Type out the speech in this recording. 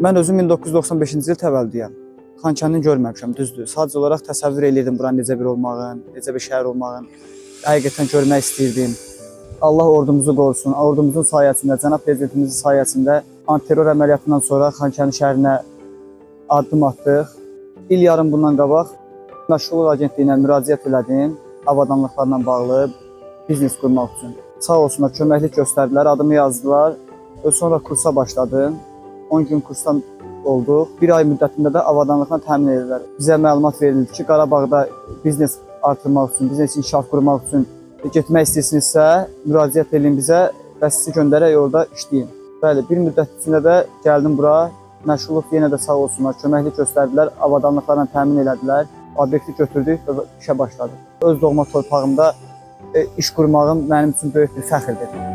Mən özüm 1995-ci il təvəllüdüyəm. Xankəndini görməmişəm, düzdür. Sadəcə olaraq təsəvvür edirdim buranın necə bir olmağın, necə bir şəhər olmağın. Həqiqətən görmək istəyirdim. Allah ordumuzu qorusun. Ordumuzun sayəsində, cənab prezidentimizin sayəsində antiterror əməliyyatından sonra Xankəndi şəhərinə addım atdıq. İl yarım bundan qabaq Məşğulluq Agentliyinə müraciət elədim, avadanlıqlarla bağlı biznes qurmaq üçün. Sağ olsunlar, köməklik göstərdilər, adımı yazdılar. Sonra kursa başladım. 10 gün kursdan olduq. Bir ay müddətində də avadanlıqla təmin edirlər. Bizə məlumat verildi ki, Qarabağda biznes artırmaq üçün, biznes inkişaf qurmaq üçün getmək istəyirsinizsə, müraciət edin bizə və sizi göndərək orada işləyin. Bəli, bir müddət içində də gəldim bura. Məşğulluq yenə də sağ olsunlar, köməklik göstərdilər, avadanlıqlarla təmin elədilər. Obyekti götürdük və işə başladıq. Öz doğma torpağımda iş qurmağım mənim üçün böyük bir fəxrdir.